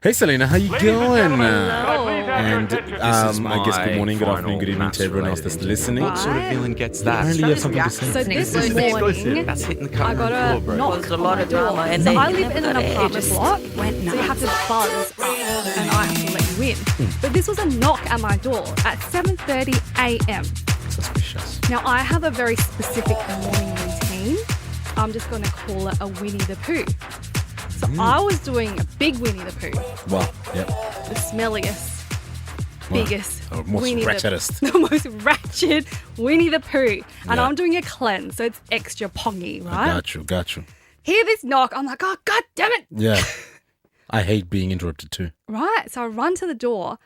Hey Selina, how you going? Hello. And I guess good morning, good afternoon, good evening to everyone else that's listening. What sort of villain gets Apparently you have something to say. So this morning, That's hitting the I got a knock There's a on lot my of door. drama, and So they I live never in an got it. It apartment just block, went so you have to nuts. buzz up, and I have to let you in. But this was a knock at my door at 7:30 a.m. Suspicious. Now I have a very specific morning routine. I'm just going to call it a Winnie the Pooh. So I was doing a big Winnie the Pooh, Wow, yeah. the smelliest, Wow. biggest, Most Winnie ratchetest. the most ratchet Winnie the Pooh. And Yeah. I'm doing a cleanse, so it's extra pongy, right? Got you. Hear this knock, I'm like, oh, God damn it. Yeah. I hate being interrupted too. Right, so I run to the door,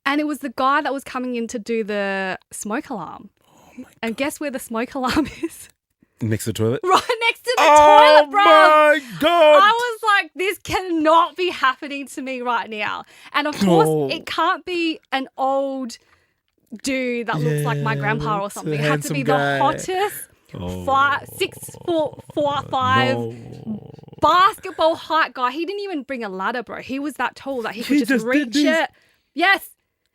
and it was the guy that was coming in to do the smoke alarm. And guess where the smoke alarm is? Next to the toilet? Right next to the toilet, bro. Oh my God. I was like, this cannot be happening to me right now. And of course, No. it can't be an old dude that looks like my grandpa or it's a something. It had to handsome be guy. the hottest, Oh. 6'4", 5" No. basketball height guy. He didn't even bring a ladder, bro. He was that tall that he could He just just did reach this. it. Yes.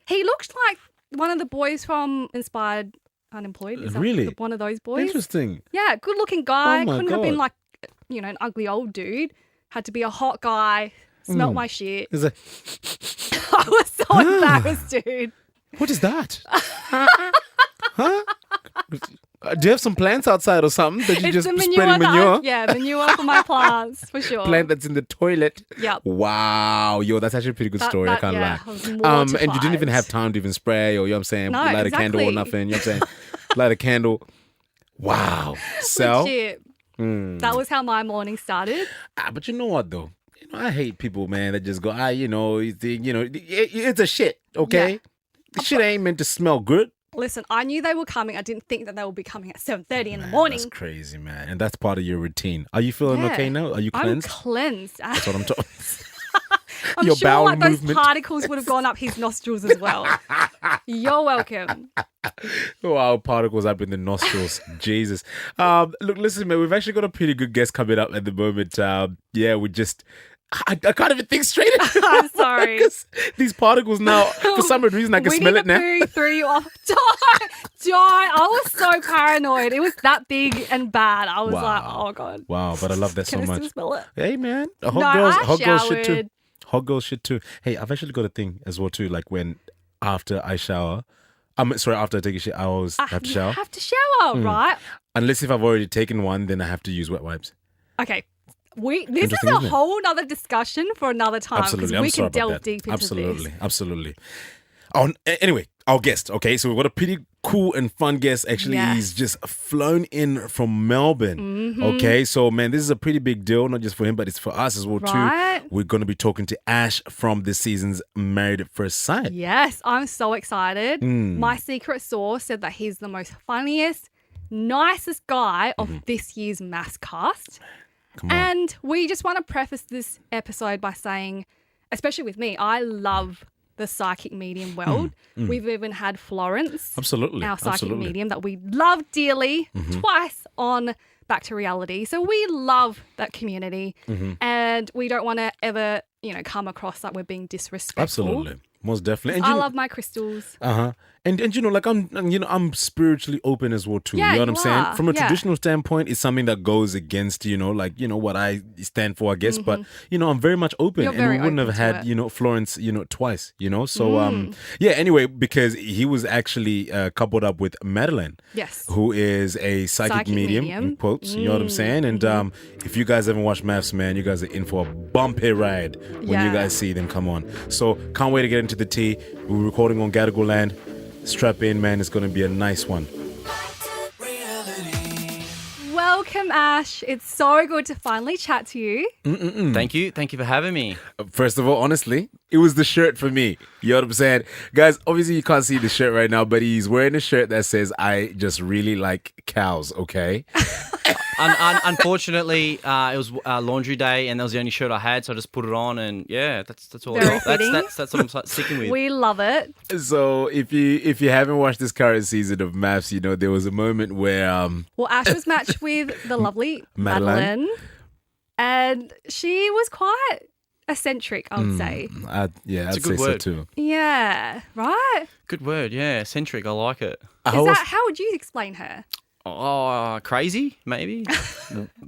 He looked like one of the boys from Inspired Unemployed. Is that Really? one of those boys? Interesting. Yeah, good looking guy. Oh my Couldn't have been God. like, an ugly old dude. Had to be a hot guy. Smelt my shit. Is that, I was so embarrassed, dude. what is that? Huh? Do you have some plants outside or something that you It's just the manure spreading manure? manure for my plants, for sure. Plant that's in the toilet. Yep. Wow, yo, that's actually a pretty good That- story. I that- can't yeah, I lie. was And you didn't even mortified. have time to even spray or, you know what I'm saying, No, light a candle or exactly. nothing. You know what I'm saying? Light a candle. Wow. So, Legit. That was how my morning started. but you know what though? You know, I hate people, man, that just go, it's a shit, okay? The shit ain't meant to smell good. Listen, I knew they were coming. I didn't think that they would be coming at 7:30 in the morning. That's crazy, man. And that's part of your routine. Are you feeling Yeah. okay now? Are you cleansed? I'm cleansed. That's what I'm talking. I'm Your sure bowel like those movement. particles would have gone up his nostrils as well. You're welcome. Wow, particles up in the nostrils. Jesus. Look, listen, man, we've actually got a pretty good guest coming up at the moment. I can't even think straight. I'm sorry. 'Cause these particles now, for some reason, I can Winnie smell the it now. Pooh threw you off. Don't. I was so paranoid. It was that big and bad. I was like, oh, God. Wow, but I love that Can so I much. still smell it? Hey, man. No, I Hot girls shit too. showered. Hot girls shit too. Hey, I've actually got a thing as well too. Like when after I shower, after I take a shit, I always have to You shower. have to shower, right? Unless if I've already taken one, then I have to use wet wipes. Okay. This is Interesting, a isn't it? whole nother discussion for another time because Absolutely. I'm we sorry can about delve that. deep into Absolutely. this. Absolutely. Anyway, our guest. Okay, so we've got a pretty cool and fun guest. Actually, Yes. he's just flown in from Melbourne. Okay, so man, this is a pretty big deal, not just for him, but it's for us as well Right. too. We're going to be talking to Ash from this season's Married at First Sight. Yes, I'm so excited. My secret source said that he's the most funniest, nicest guy of this year's MAFS cast. Come on. And we just want to preface this episode by saying, especially with me, I love the psychic medium world. We've even had Florence, Absolutely. our psychic Absolutely. medium that we love dearly, twice on Back to Reality. So we love that community and we don't want to ever, come across like we're being disrespectful. Absolutely. Most definitely. And I love my crystals. Uh-huh. And like I'm spiritually open as well too. Yeah, you know what you I'm saying? are. From a Yeah. traditional standpoint, it's something that goes against, what I stand for, I guess. But, I'm very much open. You're And very we wouldn't open have to had, Florence, twice, So anyway, because he was actually coupled up with Madeleine. Yes. Who is a psychic medium, in quotes, you know what I'm saying? And if you guys haven't watched MAFS, man, you guys are in for a bumpy ride when you Yeah. guys see them come on. So can't wait to get into the tea. We're recording on Gadigal land. Strap in, man. It's going to be a nice one. Welcome, Ash. It's so good to finally chat to you. Thank you. Thank you for having me. First of all, honestly, it was the shirt for me. You know what I'm saying? Guys, obviously you can't see the shirt right now, but he's wearing a shirt that says, I just really like cows, okay? Unfortunately, it was laundry day, and that was the only shirt I had, so I just put it on, and yeah, that's all. I Very got. fitting. That's what I'm sticking with. We love it. So if you haven't watched this current season of MAFS, there was a moment where Well, Ash was matched with the lovely Madeleine. Madeleine. And she was quite eccentric, I would say. I'd a say good so word. too. Yeah, right? Good word, yeah. Eccentric, I like it. How would you explain her? Oh, crazy, maybe.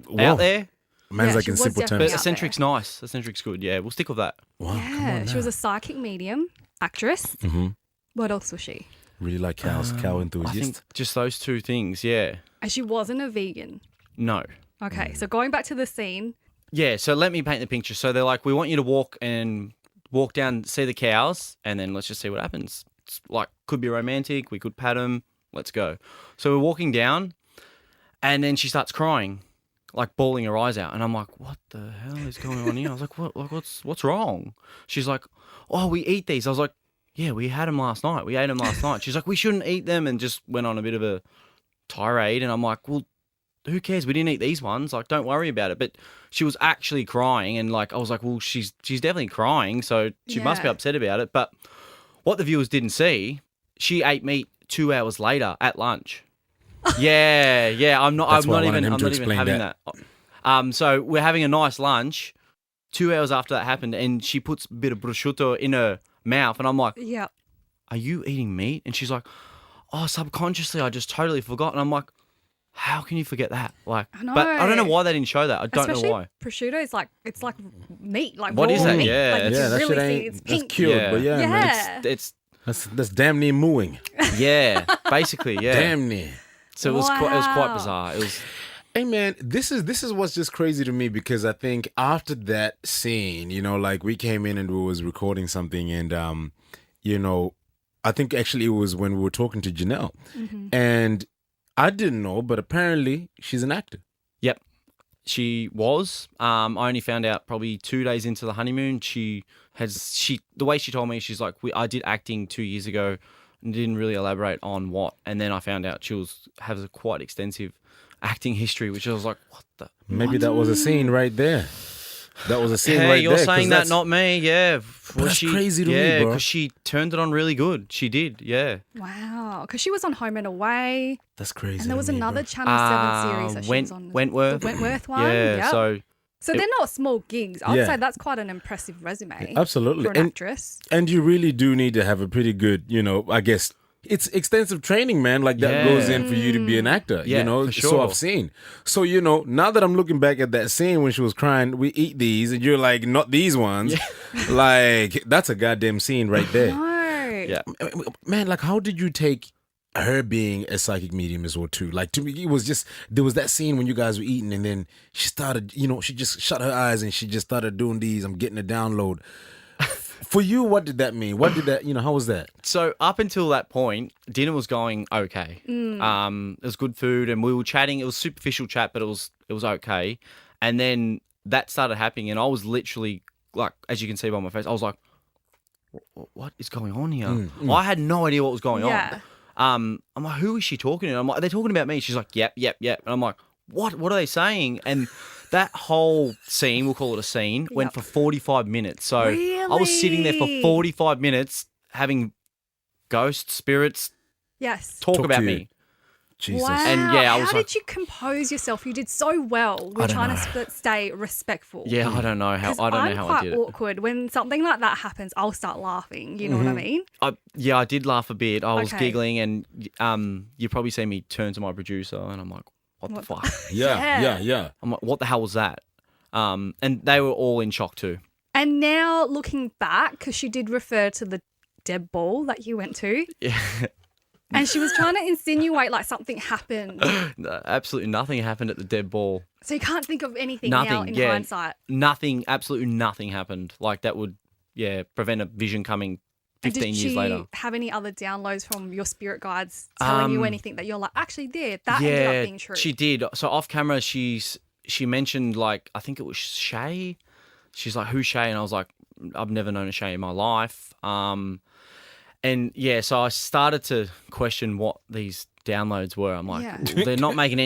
Well, Out there. Man's Yeah, like she in was simple definitely terms. But out eccentric's nice. Eccentric's good, yeah. We'll stick with that. Wow, come Yeah, on she was now. a psychic medium, actress. Mm-hmm. What else was she? Really like cows, cow I enthusiast. think just those two things, yeah. And she wasn't a vegan. No. Okay, so going back to the scene. Yeah, so let me paint the picture. So they're like, we want you to walk down, see the cows, and then let's just see what happens. It's like, could be romantic. We could pat them. Let's go. So we're walking down, and then she starts crying, like bawling her eyes out. And I'm like, what the hell is going on here? I was like, what's wrong? She's like, oh, we eat these. I was like, yeah, we had them last night. We ate them last night. She's like, we shouldn't eat them, and just went on a bit of a tirade. And I'm like, well, who cares? We didn't eat these ones. Like, don't worry about it. But she was actually crying, and like, I was like, well, she's definitely crying, so she must be Yeah. upset about it. But what the viewers didn't see, she ate meat 2 hours later at lunch. Yeah. I'm not That's why I wanted even him to having explain that. So we're having a nice lunch. 2 hours after that happened, and she puts a bit of prosciutto in her mouth, and I'm like, Yeah. are you eating meat? And she's like, oh, subconsciously, I just totally forgot. And I'm like, how can you forget that? Like, I know. but I don't know why they didn't show that. I don't Especially know why. prosciutto is like, it's like meat, like What raw is that? meat. Yeah, like, it's- Yeah, you that really shit see ain't. it's That's pink. cute, Yeah. but yeah, man, Yeah. It's that's damn near mooing. yeah, basically, yeah. Damn near. So it was quite Wow. bizarre. It was Hey man, this is what's just crazy to me, because I think after that scene, like we came in and we was recording something, and I think actually it was when we were talking to Janelle, and I didn't know, but apparently she's an actor. Yep, she was. I only found out probably 2 days into the honeymoon. The way she told me, she's like, I did acting 2 years ago, and didn't really elaborate on what. And then I found out she has a quite extensive acting history, which I was like, what the? Maybe that was a scene right there. That was a scene Hey, right you're there. 'cause saying that, that's- not me. Yeah, But that's crazy to me, yeah, bro. because she turned it on really good. She did. Yeah. Wow. Because she was on Home and Away. That's crazy. And there was to me, another bro. Channel 7 series that she was on. Wentworth. The Wentworth one. Yeah. Yep. So they're not small gigs. I would Yeah. say that's quite an impressive resume. Absolutely. For an actress. And you really do need to have a pretty good, I guess it's extensive training, man. Like that goes in for you to be an actor, Yeah, for So sure. I've seen. So, now that I'm looking back at that scene when she was crying, we eat these, and you're like, not these ones. Like, that's a goddamn scene right there. No. yeah. Man, like, how did you take her being a psychic medium as well, too? Like, to me, it was just, there was that scene when you guys were eating, and then she started, she just shut her eyes and she just started doing these. I'm getting a download. For you, what did that mean? What did that, how was that? So up until that point, dinner was going okay. It was good food, and we were chatting. It was superficial chat, but it was okay. And then that started happening, and I was literally like, as you can see by my face, I was like, "What is going on here?" I had no idea what was going Yeah. on. I'm like, "Who is she talking to?" I'm like, "Are they talking about me?" She's like, "Yep." And I'm like, "What? What are they saying?" And that whole scene, we'll call it a scene, went for 45 minutes. So I was sitting there for Really? 45 minutes having ghosts, spirits Yes. talk Talk about to you. me. Jesus. Wow. And, yeah, I was How like- did you compose yourself? You did so well. We're don't trying know. to stay respectful. Yeah, I don't know how 'Cause I don't I'm know how quite I did it. awkward. When something like that happens, I'll start laughing. You know what I mean? I did laugh a bit. I was Okay. giggling, and you probably see me turn to my producer, and I'm like, "What the fuck?" Yeah. I'm like, "What the hell was that?" And they were all in shock too. And now looking back, because she did refer to the Deb ball that you went to, Yeah, and she was trying to insinuate like something happened. no, absolutely nothing happened at the dead ball. So you can't think of anything now Nothing. in Yeah, hindsight. nothing. Absolutely nothing happened. Like that would, prevent a vision coming And 15 did years she later. have any other downloads from your spirit guides telling you anything that you're like, actually, that ended up being true? She did. So off camera, she mentioned, like, I think it was Shay. She's like, "Who's Shay?" And I was like, "I've never known a Shay in my life." And yeah, so I started to question what these downloads were. I'm like, Yeah. "Well, they're not making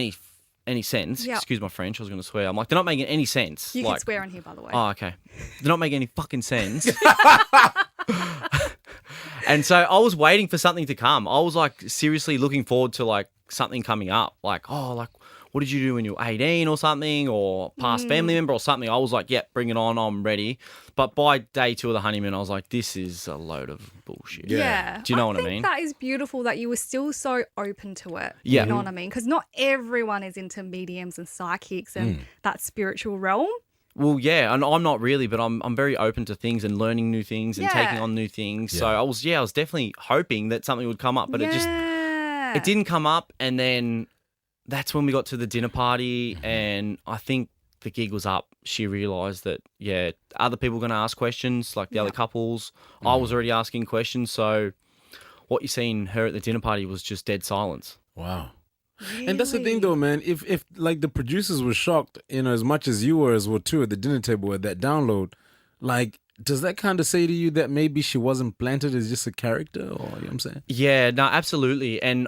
any sense. Yeah. Excuse my French, I was going to swear. I'm like, they're not making any sense. You like, can swear on here, by the way. Oh, okay. They're not making any fucking sense. And so I was waiting for something to come. I was like seriously looking forward to like something coming up. Like, oh, like what did you do when you were 18 or something, or past family member or something. I was like, yeah, bring it on. I'm ready. But by day 2 of the honeymoon, I was like, this is a load of bullshit. Yeah. Do you know what I think mean? that is beautiful that you were still so open to it. Yeah. You know what I mean? Because not everyone is into mediums and psychics and that spiritual realm. Well, yeah, and I'm not really, but I'm very open to things and learning new things and taking on new things. Yeah. So I was definitely hoping that something would come up, but it didn't come up. And then that's when we got to the dinner party, and I think the gig was up. She realised that, other people were going to ask questions, like the other couples. I was already asking questions. So what you seen her at the dinner party was just dead silence. Wow. And that's the thing, though, man. If like the producers were shocked, as much as you were as well too at the dinner table at that download, like, does that kind of say to you that maybe she wasn't planted as just a character, or you know what I'm saying? Yeah, no, absolutely. And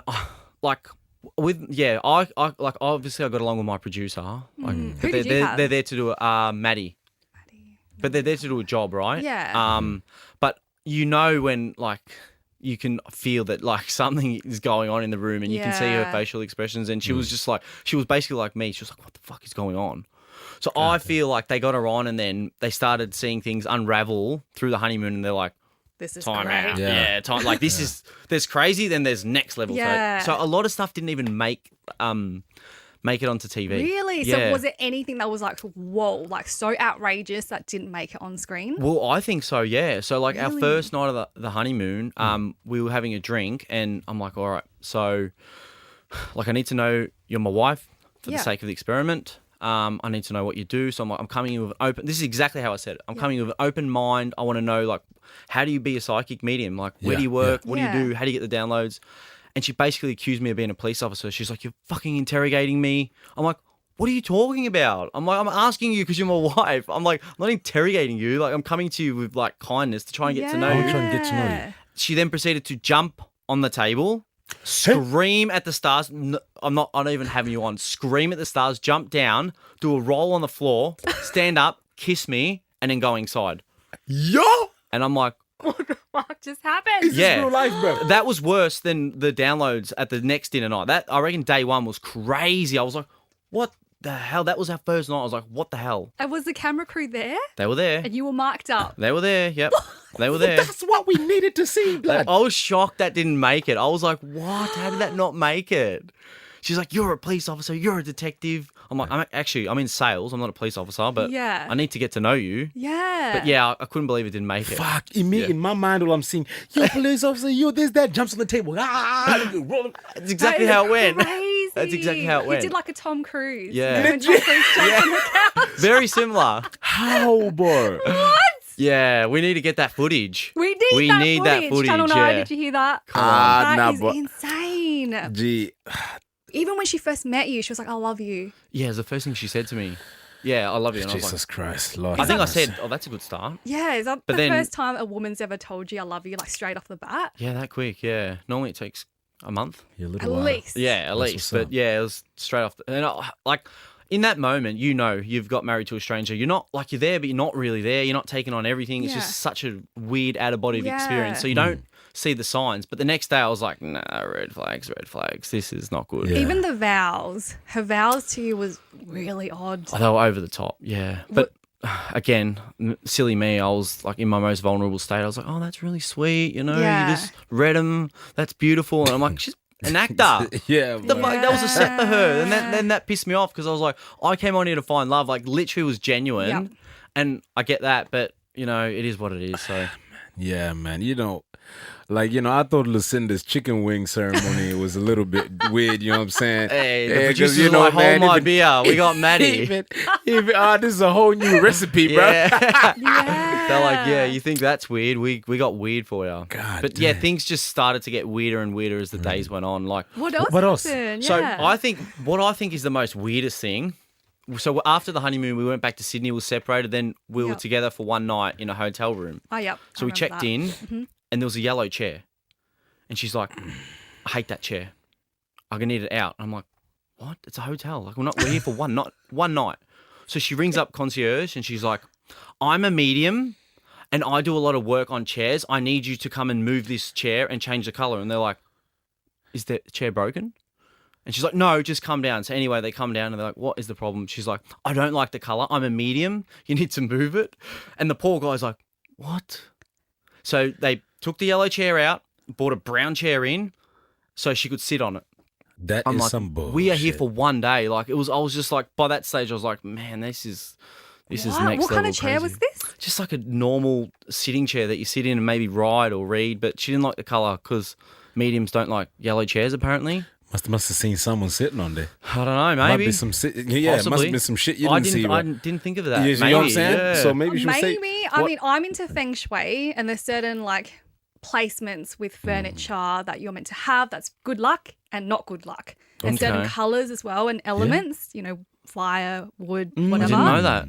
like I obviously I got along with my producer. Like, Who did you have? They're there to do Maddie. But they're there to do a job, right? Yeah. But when like you can feel that like something is going on in the room, and you can see her facial expressions, and she was just like, she was basically like me. She was like, what the fuck is going on? So I feel like they got her on, and then they started seeing things unravel through the honeymoon, and they're like, this is time great. out. Yeah. Time. Like this is, there's crazy, then there's next level. Yeah. So a lot of stuff didn't even make it onto TV. Really? Yeah. So was it anything that was like, whoa, like so outrageous that didn't make it on screen? Well, I think so, yeah. So like our Really? first night of the honeymoon, we were having a drink, and I'm like, all right, so like I need to know you're my wife for the sake of the experiment. I need to know what you do. So I'm like, I'm coming in with an open, this is exactly how I said it. I'm coming in with an open mind. I want to know, like, how do you be a psychic medium? Like, where do you work? What do you do? How do you get the downloads? And she basically accused me of being a police officer. She's like, you're fucking interrogating me. I'm like, what are you talking about? I'm like, I'm asking you because you're my wife. I'm like, I'm not interrogating you. Like, I'm coming to you with like kindness to try and get to know I'm you. trying to get to know you. She then proceeded to jump on the table, scream at the stars. I'm not even having you on. Scream at the stars, jump down, do a roll on the floor, stand up, kiss me, and then go inside. Yo! And I'm like, What just happened? This is real life, bro. that was worse than the downloads at the next dinner night. That, I reckon, day 1 was crazy. I was like, what the hell? That was our first night. I was like, what the hell? And was the camera crew there? They were there. And you were marked up. They were there. Yep. They were there. That's what we needed to see, blood. I was shocked that didn't make it. I was like, what? How did that not make it? She's like, you're a police officer. You're a detective. I'm like, I'm in sales. I'm not a police officer, but Yeah. I need to get to know you. Yeah. But yeah, I couldn't believe it didn't make it. Fuck, in my mind, all I'm seeing, you police officer, you this, that, jumps on the table. That's exactly how it went. Crazy. That's exactly how it went. You did like a Tom Cruise. Yeah. You know, when Tom Cruise jumped on the couch. Very similar. How, bro? What? Yeah, we need to get that footage. We need that footage. Channel 9, did you hear that? That is insane. Gee. Even when she first met you, she was like, I love you. Yeah, it was the first thing she said to me. Yeah, I love you. And Jesus I was Christ, Lord. like, I think I Jesus. said, oh, that's a good start. Yeah, is that But the then- first time a woman's ever told you I love you, like straight off the bat? Yeah, that quick, yeah. Normally it takes a month. You're a At little while. least. Yeah, at That's least. what's But up. yeah, it was straight off. And like, in that moment, you've got married to a stranger. You're not, like, you're there, but you're not really there. You're not taking on everything. It's Yeah. just such a weird out-of-body Yeah. experience. So you don't see the signs. But the next day I was like, nah, red flags. This is not good. Yeah. Even the vows, her vows to you was really odd. Oh, they were over the top, yeah. But again, silly me, I was like in my most vulnerable state. I was like, oh, that's really sweet, you know, Yeah. you just read them, that's beautiful. And I'm like, she's an actor. Yeah, The bro. fuck, that was a set for her. And then that pissed me off because I was like, I came on here to find love, like literally was genuine. Yep. And I get that, but you know, it is what it is. So Yeah, man. I thought Lucinda's chicken wing ceremony was a little bit weird, you know what I'm saying? hey, the Yeah, 'cause, producers you were know, like, hold man, my even- beer. We got Maddie. this is a whole new recipe, bro. Yeah. Yeah. They're like, yeah, you think that's weird? We got weird for you. God but yeah, damn. things just started to get weirder and weirder as the days went on. Like, What else What else? happened? so Yeah. what I think is the most weirdest thing. So after the honeymoon, we went back to Sydney. We were separated. Then we were Yep. together for one night in a hotel room. Oh, yep. So we checked in, and there was a yellow chair, and she's like, "I hate that chair. I need it out." I'm like, "What? It's a hotel. Like we're here for one night." So she rings up concierge, and she's like, "I'm a medium, and I do a lot of work on chairs. I need you to come and move this chair and change the color." And they're like, "Is the chair broken?" And she's like, no, just come down. So anyway, they come down and they're like, what is the problem? She's like, I don't like the colour. I'm a medium. You need to move it. And the poor guy's like, what? So they took the yellow chair out, bought a brown chair in so she could sit on it. That I'm is like, some bullshit. we are here for one day. Like, I was just like, by that stage, I was like, man, this is next level. What kind of chair was this? Just like a normal sitting chair that you sit in and maybe write or read. But she didn't like the colour because mediums don't like yellow chairs, apparently. Must have seen someone sitting on there. I don't know, maybe. Might be some it must have been some shit you didn't see. I didn't think of that. You know what I'm saying? Yeah. So maybe she was saying. I mean, I'm into feng shui, and there's certain like placements with furniture that you're meant to have that's good luck and not good luck, and certain colours as well and elements. You know, fire, wood, whatever. I didn't know that.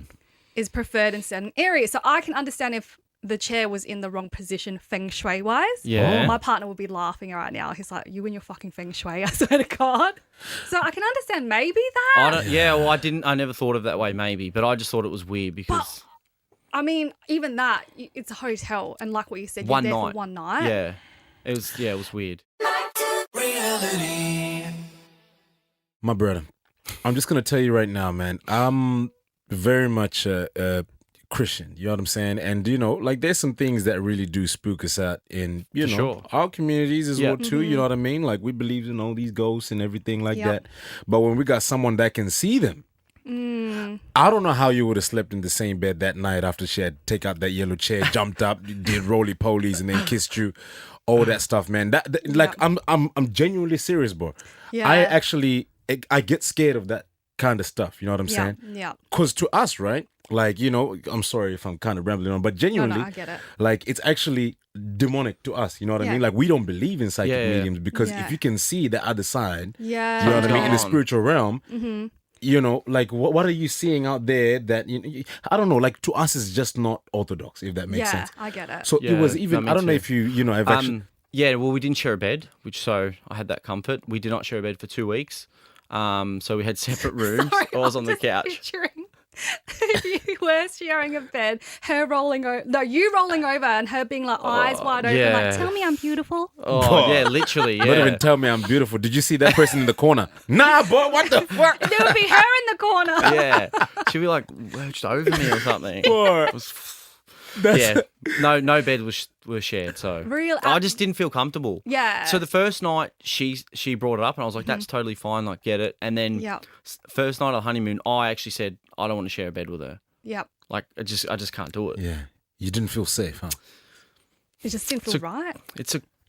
Is preferred in certain areas. So I can understand if the chair was in the wrong position feng shui wise. Yeah. My partner would be laughing right now. He's like, you and your fucking feng shui, I swear to God. So I can understand maybe that. I never thought of that way maybe, but I just thought it was weird because... I mean, even that, it's a hotel. And like what you said, you're there for one night. Yeah. It was weird. My brother, I'm just going to tell you right now, man, I'm very much Christian, you know what I'm saying? And, you know, like there's some things that really do spook us out in, you know, our communities as well too, you know what I mean? Like we believe in all these ghosts and everything like that. But when we got someone that can see them, I don't know how you would have slept in the same bed that night after she had take out that yellow chair, jumped up, did roly-polies and then kissed you, all that stuff, man. Like I'm genuinely serious, bro. Yeah. I get scared of that kind of stuff, you know what I'm saying? Yeah. Because to us, right? Like, you know, I'm sorry if I'm kind of rambling on, but genuinely, I get it. Like, it's actually demonic to us, you know what I mean? Like, we don't believe in psychic mediums because if you can see the other side, you know what I mean, in the spiritual realm, you know, like, what are you seeing out there that, I don't know, like, to us, it's just not orthodox, if that makes sense. Yeah, I get it. So it was even, I don't know if you know, I've actually... Yeah, well, we didn't share a bed, so I had that comfort. We did not share a bed for 2 weeks. So we had separate rooms. Sorry, I was on the couch. Picturing you were sharing a bed, her rolling over, no, you rolling over and her being like eyes wide open, like, tell me I'm beautiful. Oh, yeah, literally, yeah. Don't even tell me I'm beautiful. Did you see that person in the corner? Nah, boy, what the fuck? There would be her in the corner. Yeah. She'd be like, lurched over me or something. No bed was shared, so I just didn't feel comfortable. Yeah. So the first night she brought it up and I was like, that's totally fine, like get it. And then first night of the honeymoon, I actually said I don't want to share a bed with her. Yep. Like I just can't do it. Yeah. You didn't feel safe, huh? It just didn't feel right.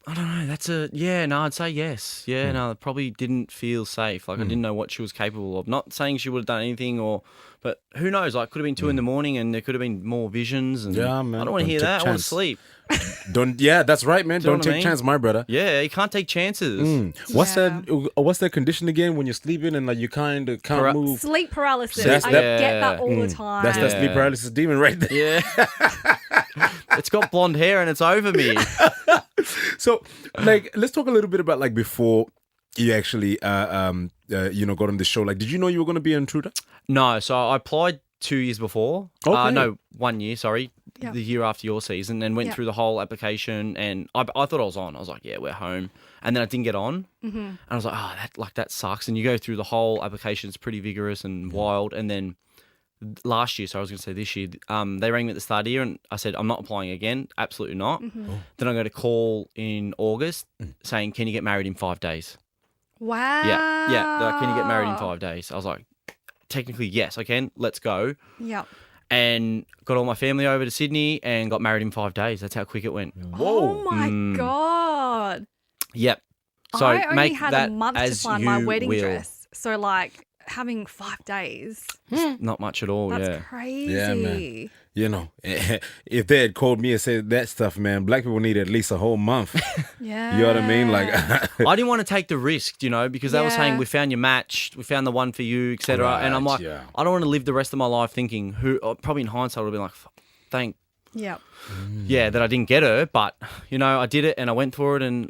I don't know. I'd say yes. Yeah, no, it probably didn't feel safe. Like I didn't know what she was capable of. Not saying she would have done anything but who knows? Like could have been 2 a.m. and there could have been more visions. And yeah, man. I don't want to hear that. I want to sleep. That's right, man. Don't take chance, my brother. Yeah, you can't take chances. What's that condition again when you're sleeping and like you kind of can't move? Sleep paralysis. I get that all the time. That's that sleep paralysis demon right there. Yeah. It's got blonde hair and it's over me. So, like, let's talk a little bit about like before you actually, got on the show. Like, did you know you were going to be an intruder? No, so I applied 2 years before. Okay. No, 1 year. Sorry, the year after your season, and went through the whole application. And I thought I was on. I was like, yeah, we're home. And then I didn't get on. And I was like, that sucks. And you go through the whole application. It's pretty vigorous and wild. And then last year, so I was going to say this year, they rang me at the start of the year and I said, I'm not applying again. Absolutely not. Then I got a call in August saying, can you get married in 5 days? Wow. Yeah. They're like, can you get married in 5 days? I was like, technically, yes, I can. Let's go. Yeah. And got all my family over to Sydney and got married in 5 days. That's how quick it went. Whoa. Oh my God. Yep. So I only make had that a month to as find you my wedding will. dress. So like having 5 days. Not much at all, That's crazy. Yeah, man. You know, if they had called me and said that stuff, man, black people need at least a whole month. Yeah. You know what I mean? Like, I didn't want to take the risk, because they were saying, we found your match, we found the one for you, etc. Right, and I'm like, I don't want to live the rest of my life thinking, probably in hindsight, I would have been like, thank that I didn't get her, but I did it and I went for it and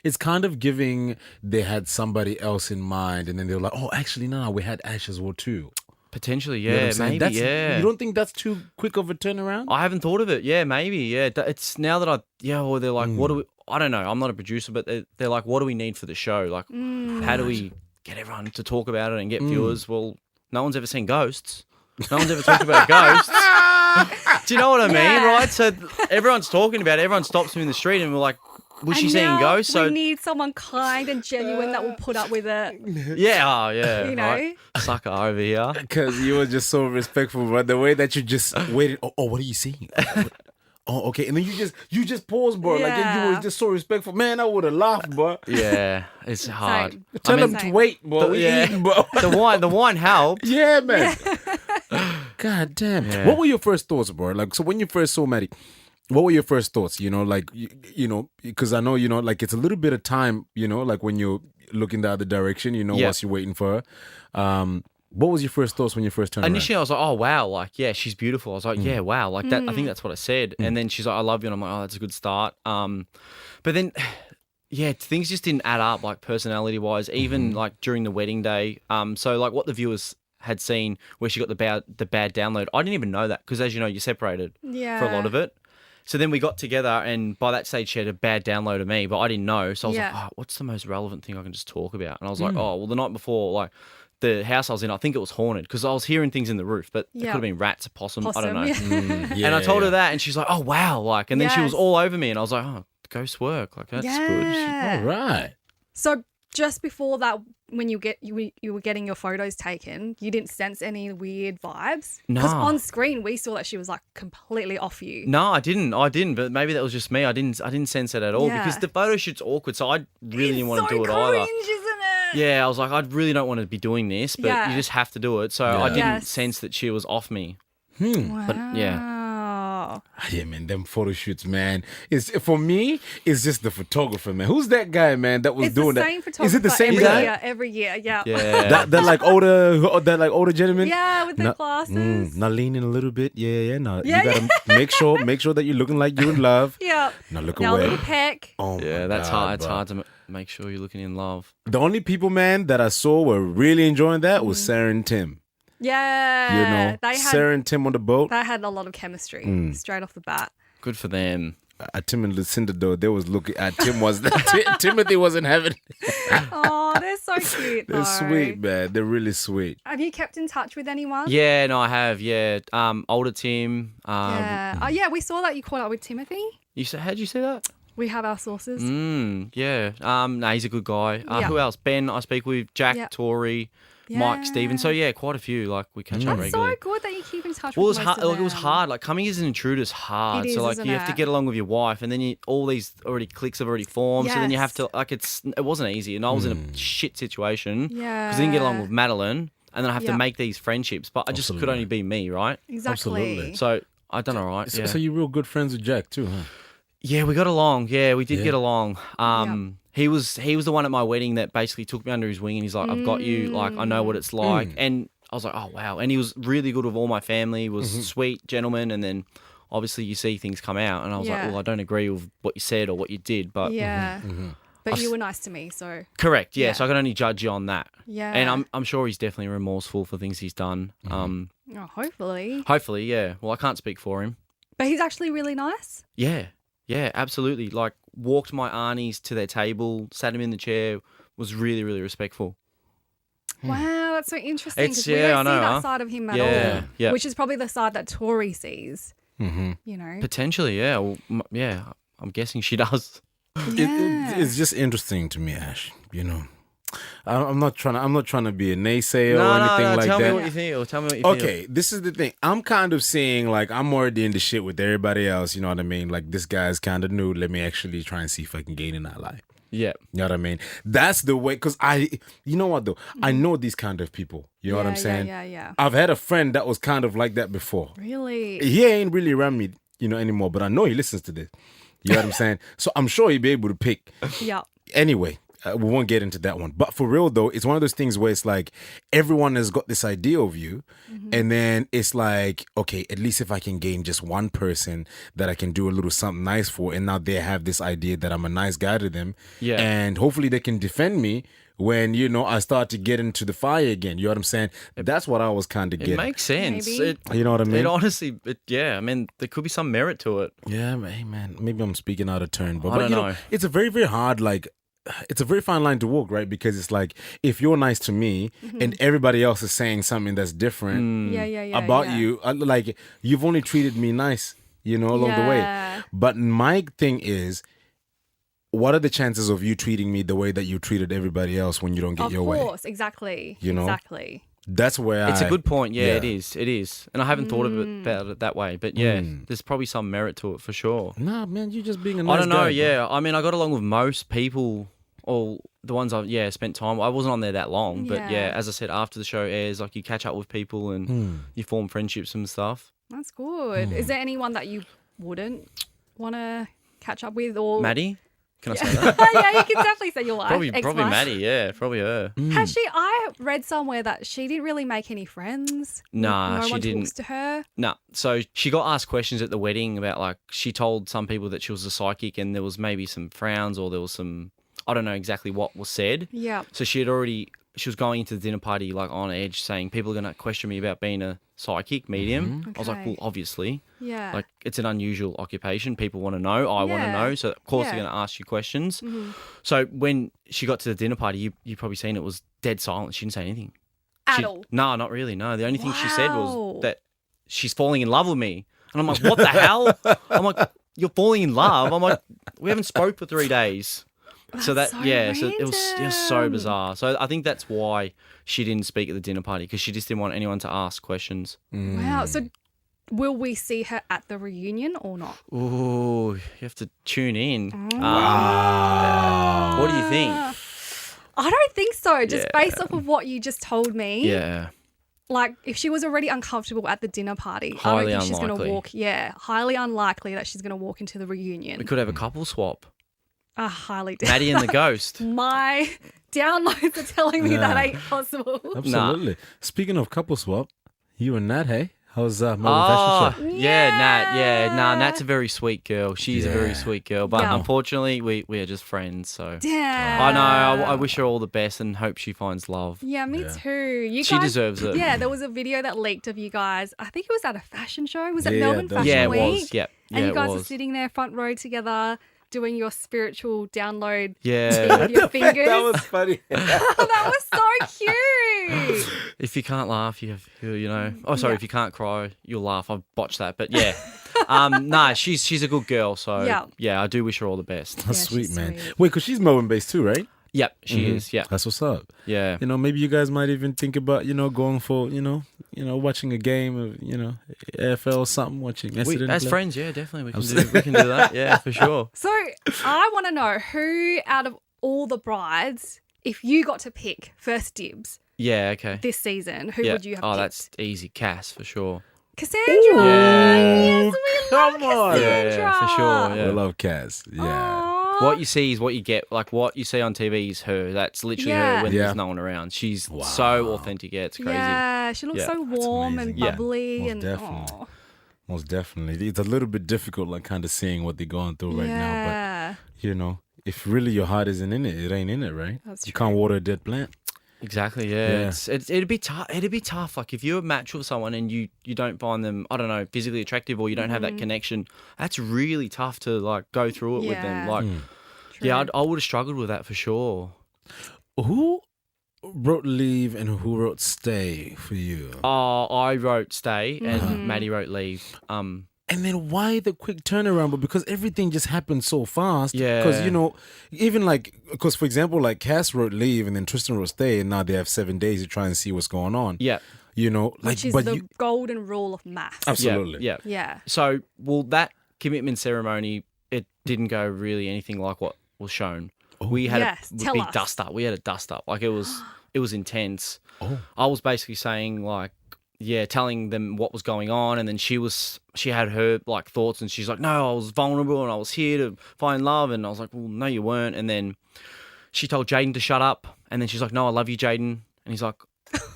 It's kind of giving they had somebody else in mind and then they were like, oh, actually, no, we had Ash as well too. Potentially, You know what yeah, I'm saying? maybe, yeah. You don't think that's too quick of a turnaround? I haven't thought of it. Yeah, maybe. Yeah, it's now that or they're like, what do we? I don't know. I'm not a producer, but they're like, what do we need for the show? Like, how do we get everyone to talk about it and get viewers? Well, no one's ever seen ghosts. No one's ever talked about ghosts. Do you know what I mean? Right? So everyone's talking about it. Everyone stops me in the street and we're like, was she seeing ghosts? So we need someone kind and genuine that will put up with it. yeah, yeah. You know? Right? Sucker over here. Because you were just so respectful, but the way that you just waited. Oh, what are you seeing? Oh, okay. And then you just paused, bro. Like you were just so respectful. Man, I would have laughed, bro. Yeah, it's hard. Same. Tell them to wait, bro. We eating, bro. The wine helped. Yeah, man. God damn. Yeah. What were your first thoughts, bro? Like, so when you first saw Maddie, what were your first thoughts? You know, like, you know, because I know, you know, like it's a little bit of time, you know, like when you're looking the other direction, you know, whilst you're waiting for her. What was your first thoughts when you first turned Initially, around? I was like, oh, wow. Like, yeah, she's beautiful. I was like, yeah, wow. Like that. I think that's what I said. And then she's like, I love you. And I'm like, oh, that's a good start. But then, yeah, things just didn't add up, like personality-wise, even like during the wedding day. So like what the viewers had seen where she got the bad download, I didn't even know that because as you know, you're separated for a lot of it. So then we got together and by that stage she had a bad download of me, but I didn't know. So I was like, oh, what's the most relevant thing I can just talk about? And I was like, oh, well, the night before, like the house I was in, I think it was haunted because I was hearing things in the roof, but it could have been rats, a possum, I don't know. Yeah. And I told her that and she's like, oh, wow. Like, and then she was all over me and I was like, oh, ghosts work. Like, that's good. All right. So just before that, when you were getting your photos taken, you didn't sense any weird vibes? No. Because on screen we saw that she was like completely off you. No, I didn't. But maybe that was just me. I didn't sense it at all because the photo shoot's awkward. So I really didn't want to do it either. It's so cringe, isn't it? Yeah, I was like, I really don't want to be doing this, but you just have to do it. So I didn't sense that she was off me. Wow. But yeah. Yeah, man, them photo shoots, man. For me, it's just the photographer, man. Who's that guy, man, that was doing that? Is it the same guy? Every year, yeah. Yeah. that like older gentleman? Yeah, with the glasses. Not leaning a little bit. Yeah. No, you gotta make sure that you're looking like you're in love. Yeah. Now look Now a away. little peck. Oh Yeah, my that's God, hard. It's bro. hard to make sure you're looking in love. The only people, man, that I saw were really enjoying that was Sarah and Tim. Yeah. You know, they had, Sarah and Tim on the boat. They had a lot of chemistry straight off the bat. Good for them. Tim and Lucinda, though, they was looking at Tim Timothy wasn't having Oh, they're so cute, though. They're sweet, man. They're really sweet. Have you kept in touch with anyone? Yeah, no, I have. Yeah, older Tim. Yeah. Oh, yeah, we saw that you caught up with Timothy. How'd you see that? We have our sources. Yeah. No, he's a good guy. Who else? Ben, I speak with. Jack, Tori, Mike, Stephen. So yeah, quite a few. Like we catch up That's regularly. so good that you keep in touch Well, with it was most hard. of Like, it was them. hard. Like coming as an intruder is hard. It is, so like isn't you have to it? get along with your wife, and then all these cliques have already formed. So then you have to it wasn't easy, and I was in a shit situation. Yeah. Because I didn't get along with Madeleine, and then I have to make these friendships, but I just could Absolutely. only be me, right? Exactly. Absolutely. So I done all right. Yeah. So you're real good friends with Jack too, huh? Yeah, we got along. Yeah, we did get along. Yeah. He was the one at my wedding that basically took me under his wing and he's like, I've got you. Like, I know what it's like. And I was like, oh, wow. And he was really good with all my family. He was a sweet gentleman. And then obviously you see things come out. And I was like, well, I don't agree with what you said or what you did. But Yeah. But you were nice to me, so. correct. Yeah. So I can only judge you on that. Yeah. And I'm sure he's definitely remorseful for things he's done. Oh, hopefully. Hopefully, yeah. Well, I can't speak for him. But he's actually really nice. Yeah. Yeah, absolutely. Like, walked my aunties to their table, sat him in the chair, was really, really respectful. Wow, that's so interesting. It's- 'Cause we yeah, don't I know, see that huh? side of him at Yeah, all. yeah. Which is probably the side that Tori sees. You know? Potentially, yeah. Well, yeah, I'm guessing she does. It's just interesting to me, Ash. You know, I'm not trying to be a naysayer or anything like tell that. me what you think. Or tell me what you feel. Okay, this is the thing. I'm kind of seeing like I'm already in the shit with everybody else. You know what I mean? Like this guy's kind of new. Let me actually try and see if I can gain in that life. Yeah. You know what I mean? That's the way. Because you know what though? I know these kind of people. You know what I'm saying? Yeah. I've had a friend that was kind of like that before. Really? He ain't really around me, anymore. But I know he listens to this. You know what I'm saying? So I'm sure he'll be able to pick. Yeah. Anyway, we won't get into that one. But for real though, it's one of those things where it's like everyone has got this idea of you, and then it's like, okay, at least if I can gain just one person that I can do a little something nice for, and now they have this idea that I'm a nice guy to them, and hopefully they can defend me when, you know, I start to get into the fire again. You know what I'm saying? That's what I was kind of getting. It makes sense. You know what I mean? It honestly, I mean, there could be some merit to it. Yeah, hey man, maybe I'm speaking out of turn, but I don't you know. It's a very, very hard, like, it's a very fine line to walk, right? Because it's like, if you're nice to me and everybody else is saying something that's different about you, like, you've only treated me nice, you know, along the way. But my thing is, what are the chances of you treating me the way that you treated everybody else when you don't get your way? Of course, exactly. You know? Exactly. That's where It's a good point. Yeah, it is. And I haven't thought about it that way. But yeah, there's probably some merit to it for sure. Nah, man, you're just being a nice guy. I don't know, bro. yeah. I mean, I got along with most people, all the ones I've spent time. I wasn't on there that long. But yeah, as I said, after the show airs, like, you catch up with people and you form friendships and stuff. That's good. Is there anyone that you wouldn't want to catch up with? Or Maddie? Can I say that? Yeah, you can definitely say your wife. Probably ex-wife. Maddie, yeah. Probably her. Has she? I read somewhere that she didn't really make any friends. Nah, no she one didn't. talks to her. No. So she got asked questions at the wedding about, like, she told some people that she was a psychic and there was maybe some frowns or there was some, I don't know exactly what was said. Yeah. So she was going into the dinner party, like, on edge, saying people are going to question me about being a psychic medium. I was like, Okay. well, obviously. Yeah. Like, it's an unusual occupation. People want to know. I want to know. So, of course, Yeah. they're going to ask you questions. So when she got to the dinner party, you probably seen it was dead silent. She didn't say anything. At all. No, not really. No. The only thing she said Wow. was that she's falling in love with me. And I'm like, what the hell? I'm like, you're falling in love? I'm like, we haven't spoke for 3 days. So That's that, so so it was so random. bizarre. So I think that's why she didn't speak at the dinner party, because she just didn't want anyone to ask questions. Wow. So will we see her at the reunion or not? Ooh, you have to tune in. Wow. What do you think? I don't think so. Just based off of what you just told me. Yeah. Like, if she was already uncomfortable at the dinner party, Highly I don't think she's going to unlikely. walk. Yeah, highly unlikely that she's going to walk into the reunion. We could have a couple swap. Highly doubt. Maddie and the ghost. My downloads are telling me that ain't possible. Absolutely. Speaking of couple swap, you and Nat, hey? How's Melbourne Oh, Fashion Show? yeah, Nat. Yeah, nah, Nat's a very sweet girl. She's a very sweet girl. But Yeah. unfortunately, we are just friends. So Damn. I know. I wish her all the best and hope she finds love. Yeah, me too. You She guys, deserves it. Yeah, there was a video that leaked of you guys. I think it was at a fashion show. Was it Yeah, Melbourne that was- Fashion Yeah, it Week? was. Yep. And Yeah, you guys it are was. sitting there front row together doing your spiritual download Yeah. with your fingers. That was funny. That was so cute. If you can't laugh, you know. Oh, sorry. Yeah. If you can't cry, you'll laugh. I botched that, but yeah. Nah, she's a good girl. So Yeah. I do wish her all the best. That's Yeah, sweet, she's man. sweet. Wait, because she's Melbourne based too, right? Yep, she is. Yeah, That's what's up. yeah. You know, maybe you guys might even think about, going for, watching a game of, AFL or something, watching Essendon As play. friends, yeah, definitely we can do that. Yeah, for sure. So I want to know who out of all the brides, if you got to pick first dibs Yeah, okay. this season, who Yeah. would you have Oh, picked? that's easy. Cass for sure. Cassandra. Yeah. Yes, we Come love on. Cassandra. Yeah, for sure. We Yeah. love Cass. Yeah. Aw. What you see is what you get. Like, what you see on TV is her. That's literally Yeah. her when Yeah. there's no one around. She's so authentic. Yeah, it's crazy. Yeah, she looks Yeah. so warm and amazing. Yeah. bubbly. Most and definitely. aw. Most definitely. It's a little bit difficult, like, kind of seeing what they're going through right now. Yeah. But, if really your heart isn't in it, it ain't in it, right? That's You true. can't water a dead plant. Exactly. Yeah. It'd be tough. It'd be tough. Like, if you're a match with someone and you don't find them, I don't know, physically attractive, or you don't have that connection, that's really tough to, like, go through it with them. Yeah. Like, yeah, I would have struggled with that for sure. Who wrote Leave and who wrote Stay for you? Oh, I wrote Stay and Maddie wrote Leave. And then why the quick turnaround? But because everything just happened so fast. Yeah. Because, even because, for example, like Cass wrote Leave and then Tristan wrote Stay, and now they have 7 days to try and see what's going on. Yeah. Which is but the golden rule of maths. Absolutely. Yeah. Yeah. So, that commitment ceremony, it didn't go really anything like what was shown. We had Yes, a tell big us. dust up. We had a dust up. Like, it was intense. Oh. I was basically saying, like, telling them what was going on, and then she had her, like, thoughts, and she's like, no, I was vulnerable and I was here to find love, and I was like, well, no, you weren't. And then she told Jaden to shut up, and then she's like, "No, I love you, Jaden," and he's like,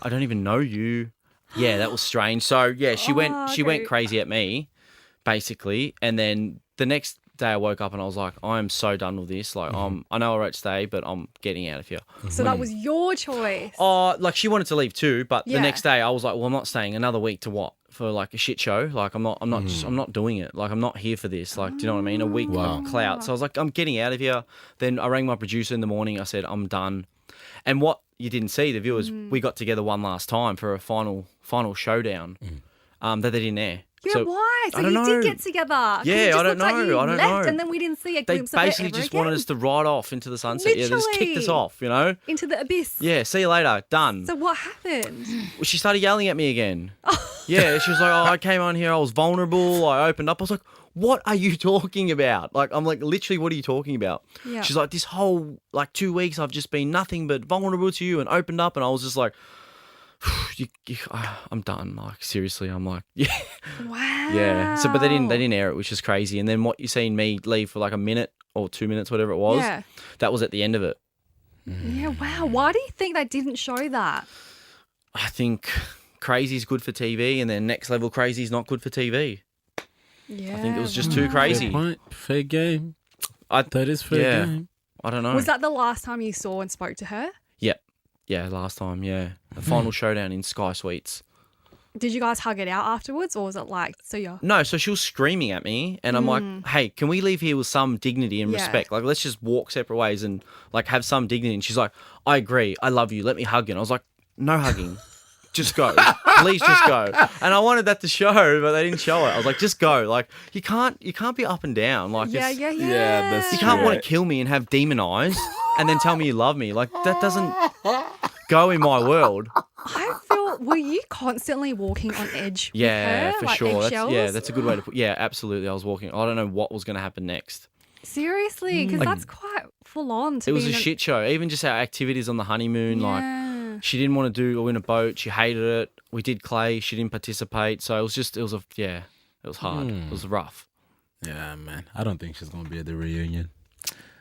"I don't even know you." Yeah, that was strange. So yeah, she went crazy at me, basically, and then the next day I woke up and I was like, I am so done with this. Like, I know I wrote stay, but I'm getting out of here. So that was your choice. Oh, like she wanted to leave too, but Yeah. the next day I was like, well, I'm not staying another week to what? For like a shit show? Like I'm not doing it. Like I'm not here for this. Like, do you know what I mean? A week of clout. So I was like, I'm getting out of here. Then I rang my producer in the morning. I said, I'm done. And what you didn't see, the viewers, we got together one last time for a final showdown that they didn't air. Yeah, So, why? So I don't you know. did get together. 'Cause Yeah, it just I don't looked like know. you I don't left know. And then we didn't see a They glimpse of it basically ever just again. wanted us to ride off into the sunset. Yeah, they just kicked us Literally. off, you know? Into the abyss. Yeah, see you later. Done. So what happened? Well, she started yelling at me again. Yeah, she was like, oh, I came on here, I was vulnerable, I opened up. I was like, what are you talking about? Like, I'm like, literally, what are you talking about? Yeah. She's like, this whole, 2 weeks, I've just been nothing but vulnerable to you and opened up. And I was just like, I'm done. Like, seriously, I'm like, yeah. Wow. Yeah. So, but they didn't air it, which is crazy. And then what you seen me leave for like a minute or 2 minutes, whatever it was, Yeah. that was at the end of it. Yeah, wow. Why do you think they didn't show that? I think crazy is good for TV, and then next level crazy is not good for TV. Yeah. I think it was just too crazy. Fair point. Fair game. I That is fair game. I don't know. Was that the last time you saw and spoke to her? Yeah, last time, yeah. The final showdown in Sky Suites. Did you guys hug it out afterwards, or was it like, so you're... No, so she was screaming at me, and I'm like, hey, can we leave here with some dignity and Yeah. respect? Like, let's just walk separate ways and, like, have some dignity. And she's like, I agree. I love you. Let me hug you. And I was like, no hugging. Just go. Please just go. And I wanted that to show, but they didn't show it. I was like, just go. Like, you can't be up and down. Like, Yeah, it's, yeah, yeah. Yeah, that's you can't true. want to kill me and have demon eyes and then tell me you love me. Like, that doesn't go in my world. I feel, were you constantly walking on edge Yeah, with her? for like sure. eggshells? That's a good way to put. Yeah, absolutely. I was walking. I don't know what was going to happen next. Seriously, because that's quite full on to It was be a in shit show. Even just our activities on the honeymoon, like Yeah. she didn't want to do or in a boat. She hated it. We did clay. She didn't participate. So it was hard. It was rough. Yeah, man. I don't think she's going to be at the reunion.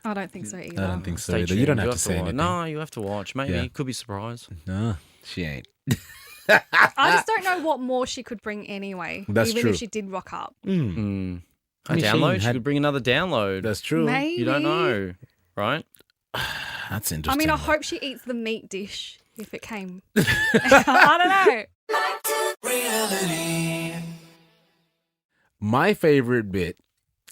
I don't think so either. I don't think so Stay either. You don't tuned. have to say watch. anything. No, you have to watch. Maybe Yeah. could be surprised. No, she ain't. I just don't know what more she could bring anyway. That's even true. if she did rock up. A I mean, she download. She had- could bring another download. That's true. Maybe. You don't know, right? That's I interesting. mean, I hope she eats the meat dish if it came. I don't know. My favorite bit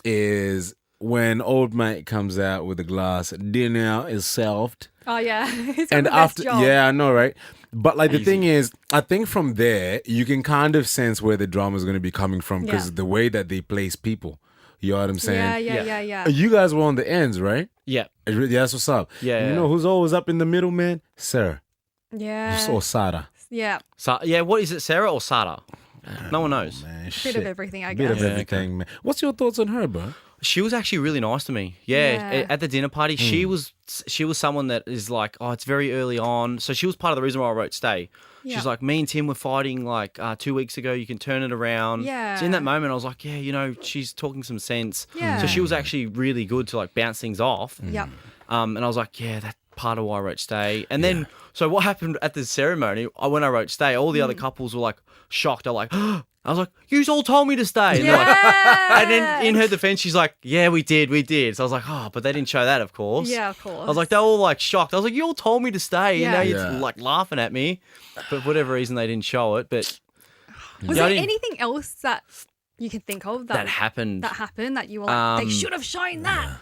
is when old mate comes out with a glass. Dinner is served. Oh yeah, He's got And the best after, job. yeah, I know, right? But like the thing is, I think from there you can kind of sense where the drama is going to be coming from because Yeah. the way that they place people. You know what I'm saying? Yeah. You guys were on the ends, right? Yeah. Yeah, that's what's up. Yeah. You know who's always up in the middle, man? Sarah Yeah. or Sada. Yeah. So yeah, what is it, Sarah or Sada? No one knows. Man, Bit shit. of everything, I Bit guess. of everything, man. What's your thoughts on her, bro? She was actually really nice to me. Yeah, Yeah. at the dinner party, she was someone that is like, oh, it's very early on. So she was part of the reason why I wrote Stay. Yeah. She's like, me and Tim were fighting like 2 weeks ago. You can turn it around. Yeah. So in that moment, I was like, yeah, she's talking some sense. Yeah. So she was actually really good to like bounce things off. Yep. And I was like, yeah, that's part of why I wrote Stay. And then, so what happened at the ceremony, when I wrote Stay, all the other couples were like shocked. They're like, I was like, you all told me to stay. And, they're like- Yeah. and then in her defense, she's like, yeah, we did. So I was like, oh, but they didn't show that, of course. Yeah, of course. I was like, they're all like shocked. I was like, you all told me to stay. And now Yeah. you're like laughing at me. But for whatever reason, they didn't show it. But was Yeah, I there didn't- anything else that you can think of that happened. that you were like, they should have shown that?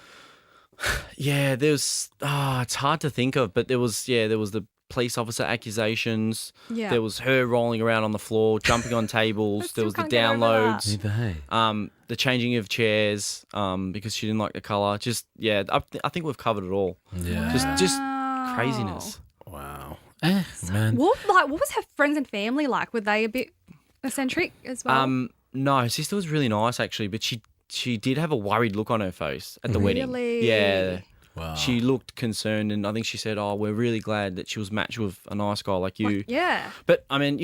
Yeah, there's, it's hard to think of. But there was the police officer accusations. Yeah. There was her rolling around on the floor, jumping on tables. There was the can't get over that. downloads. Neither, hey. The changing of chairs, because she didn't like the color. Just I think we've covered it all. Yeah. Just Wow. craziness. Wow. Man. What was her friends and family like? Were they a bit eccentric as well? No, her sister was really nice actually, but she did have a worried look on her face at the wedding. Really? Yeah. Wow. She looked concerned, and I think she said, "Oh, we're really glad that she was matched with a nice guy like you." Yeah. But I mean,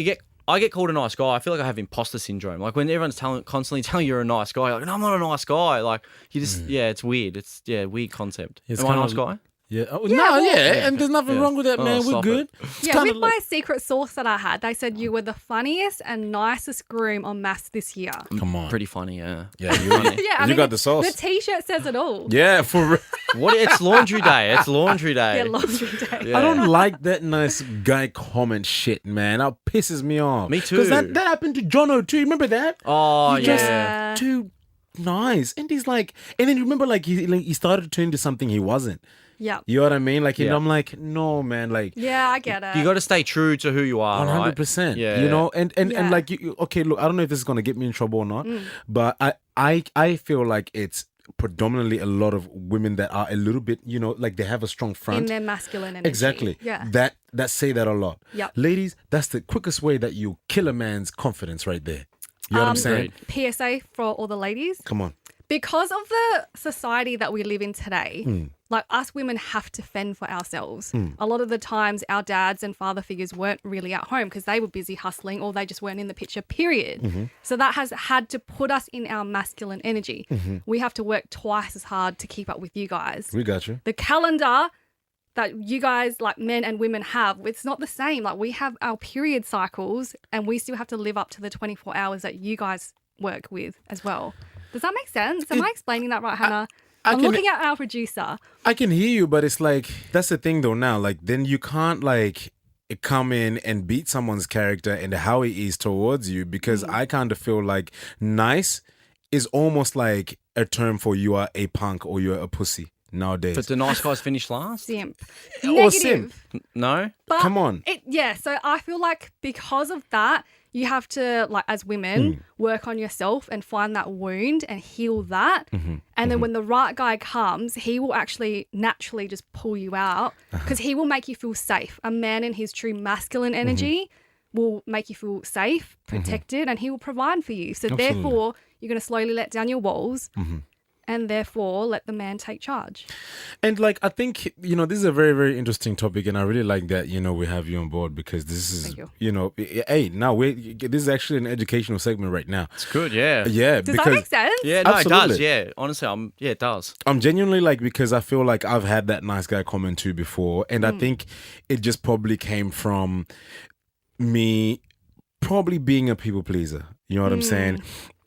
I get called a nice guy. I feel like I have imposter syndrome. Like when everyone's constantly telling you you're a nice guy, like, no, I'm not a nice guy. Like you just, it's weird. It's weird concept. It's Am I a kind nice of- guy? Yeah. Oh, Yeah, no, well- yeah. And there's nothing wrong with that, Oh, man. We're stop good. it. It's Yeah, kinda with my secret source that I had, they said you were the funniest and nicest groom on MAFS this year. Come on. Pretty funny, yeah. Yeah, you, Yeah, you got the sauce. The T-shirt says it all. Yeah, for real. What? It's laundry day. It's laundry day. Yeah, laundry day. Yeah. I don't like that nice guy comment shit, man. That pisses me off. Me too. Because that happened to Jono too. Remember that? Oh, He just Yeah. too nice. And he's like, and then you remember like he started to turn into something he wasn't. Yeah. You know what I mean? Like, and Yeah. I'm like, no, man, like. Yeah, I get it. You got to stay true to who you are, right? 100%. Yeah. You know, and Yeah. like, okay, look, I don't know if this is going to get me in trouble or not, but I feel like it's predominantly a lot of women that are a little bit, you know, like they have a strong in front. their masculine energy. Exactly. Yeah. That say that a lot. Yep. Ladies, that's the quickest way that you kill a man's confidence right there. You know what I'm saying? PSA for all the ladies. Come on. Because of the society that we live in today, like us women have to fend for ourselves. A lot of the times our dads and father figures weren't really at home because they were busy hustling or they just weren't in the picture, period. So that has had to put us in our masculine energy. We have to work twice as hard to keep up with you guys. We got you. The calendar that you guys, like men and women, have, it's not the same. Like we have our period cycles and we still have to live up to the 24 hours that you guys work with as well. Does that make sense? Am I explaining that right, Hannah? I'm can- looking at our producer. I can hear you, but it's like, that's the thing though now. Like, then you can't like come in and beat someone's character and how he is towards you because I kind of feel like nice is almost like a term for you are a punk or you're a pussy nowadays. But the nice guys finish last? Simp. Or simp. Negative. No? But Come on. So I feel like because of that, you have to, like, as women, work on yourself and find that wound and heal that. And then when the right guy comes, he will actually naturally just pull you out because he will make you feel safe. A man in his true masculine energy will make you feel safe, protected, and he will provide for you. So therefore, you're going to slowly let down your walls and therefore let the man take charge. And like, I think, you know, this is a very, very interesting topic. And I really like that, you know, we have you on board because this is, Thank you. you know, hey, now this is actually an educational segment right now. It's good, yeah. Yeah. Does because that make sense? Yeah, no, it does. Absolutely. Yeah, honestly, it does. I'm genuinely like, because I feel like I've had that nice guy comment too before. And I think it just probably came from me probably being a people pleaser. You know what I'm saying?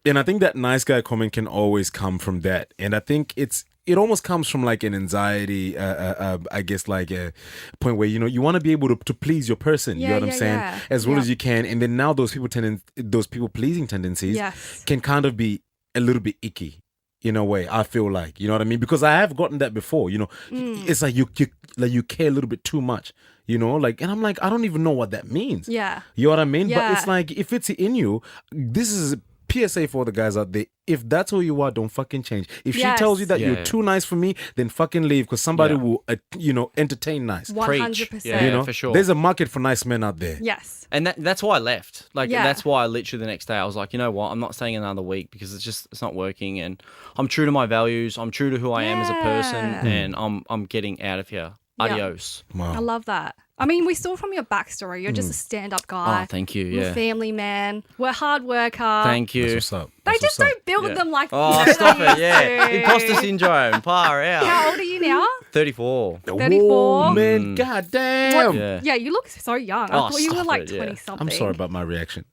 And I think that nice guy comment can always come from that. And I think it almost comes from like an anxiety, I guess, like a point where, you know, you want to be able to please your person. You know what I'm saying? As well as you can. And then now those people pleasing tendencies can kind of be a little bit icky. In a way, I feel like, you know what I mean? Because I have gotten that before, you know. It's like you care a little bit too much, you know, like, and I'm like, I don't even know what that means. Yeah. You know what I mean? Yeah. But it's like, if it's in you, this is PSA for the guys out there. If that's who you are, don't fucking change. If she tells you that you're too nice for me, then fucking leave because somebody will, you know, entertain nice. 100%. Yeah, You know, for sure. There's a market for nice men out there. Yes. And that's why I left. Like, Yeah. that's why I literally the next day, I was like, you know what? I'm not staying another week because it's not working. And I'm true to my values. I'm true to who I am as a person. And I'm getting out of here. Adios. I Wow. love that. I mean, we saw from your backstory, you're just a stand-up guy. Oh, thank you. You're a Yeah. family man. We're a hard worker. Thank you. That's what's up. They That's just what's up. don't build Yeah. them like Oh, they stop used it. Yeah. to. Imposter syndrome. Far out. How old are you now? 34. 34. Whoa, man, goddamn. Yeah. Yeah, you look so young. I Oh, thought you were stop like it, yeah. 20-something. I'm sorry about my reaction.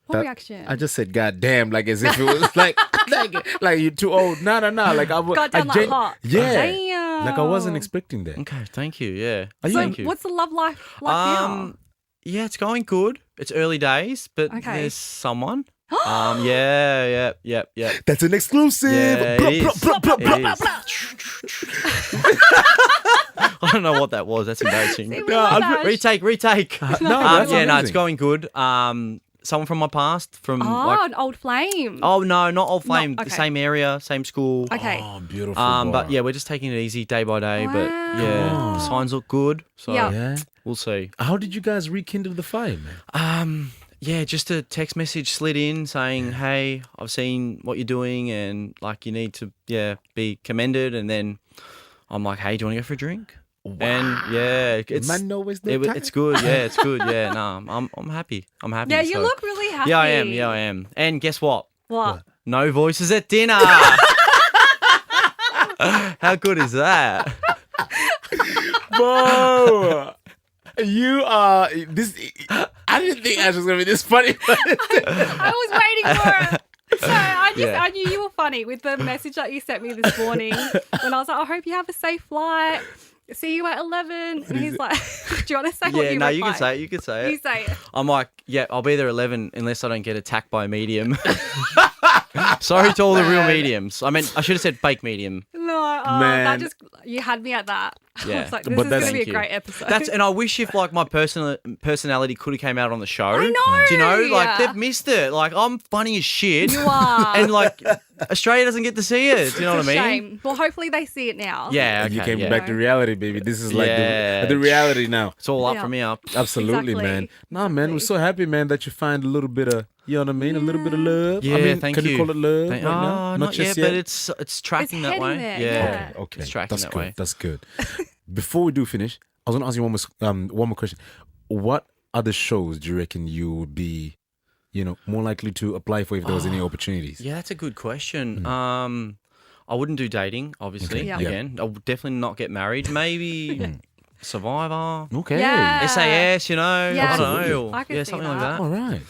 What That- reaction? I just said goddamn, like as if it was like you're too old. No. Like Goddamn, like hot. Yeah. Damn. Like I wasn't expecting that. Okay. Thank you. Yeah. Are you- So Thank you. what's the love life like now? Yeah, it's going good. It's early days, but Okay. there's someone. Yeah. That's an exclusive. Yeah, Blah, it blah, is. blah, blah, It blah, is. blah. I don't know what that was. That's embarrassing. See, we love that. Retake. No, that's Yeah, no, it's amazing. going good. Someone from my past, from an old flame. oh no, not old flame, okay. the same area, same school. Okay. Oh, beautiful. But boy. yeah, we're just taking it easy day by day. But yeah, Wow. signs look good. So Yeah. Yeah. we'll see. How did you guys rekindle the fire, man? Yeah, just a text message slid in saying, "Hey, I've seen what you're doing, and like you need to, be commended." And then I'm like, "Hey, do you want to go for a drink?" And yeah, it's Man, no waste no time. it's good. Yeah, it's good. Yeah, no, I'm happy. I'm happy. Yeah, you so- look really happy. Yeah, I am. Yeah, I am. And guess what? What? No voices at dinner. How good is that? Bro, you are this. I didn't think Ash was gonna be this funny. I was waiting for it. So Yeah. I knew you were funny with the message that you sent me this morning when I was like, I hope you have a safe flight. See you at 11. And he's like, do you want to say what Yeah, you no, replied? you can say it. You can say it. You say it. I'm like, yeah, I'll be there 11 unless I don't get attacked by a medium. Sorry to all the real mediums. I should have said fake medium. No, Man. you had me at that. I Yeah. was like, But this is going to that's- be a Thank you. great episode. And I wish if like my personality could have came out on the show. I know. Do you know? Like they've missed it. Like I'm funny as shit. You are. And like Australia doesn't get to see it. Do you know It's what a I mean? shame. Well, hopefully they see it now. Yeah, okay, You came yeah. back to reality, baby. This is like Yeah. the reality now. It's all up Yeah. from here. Absolutely, Exactly. man. Nah, man, we're so happy, man, that you find a little bit of, you know what I mean, a little bit of love. Yeah, I mean, thank can you you. call it love Thank- right now? not yet, but it's tracking that heading way. there, Yeah. yeah. Okay, It's tracking that's that good. way. That's good. Before we do finish, I was gonna ask you one more question. What other shows do you reckon you would be, more likely to apply for if there was any opportunities? Yeah, that's a good question. I wouldn't do dating, obviously. Okay. Yeah. Again, I would definitely not get married. Maybe Survivor, Okay. Yeah. SAS. I Yeah. don't know. I could Yeah, see something like that. that. All right.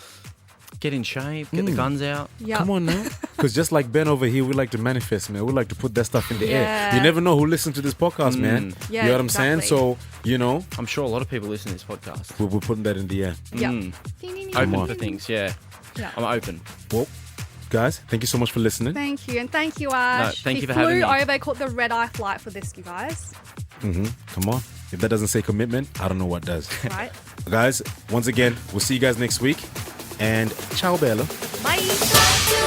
Get in shape. Get the guns out. Yep. Come on now. Because just like Ben over here, we like to manifest, man. We like to put that stuff in the air. Yeah. You never know who listens to this podcast, man. Yeah, you know what I'm saying? exactly. So, I'm sure a lot of people listen to this podcast. we're putting that in the air. Yep. Open on. for things. Yeah. Yeah. I'm open. Well, guys, thank you so much for listening. Thank you. And thank you, Ash. thank you for flew having me. over, caught the red-eye flight for this, you guys. Come on. If that doesn't say commitment, I don't know what does. Right? Guys, once again, we'll see you guys next week. And ciao, Bella. Bye.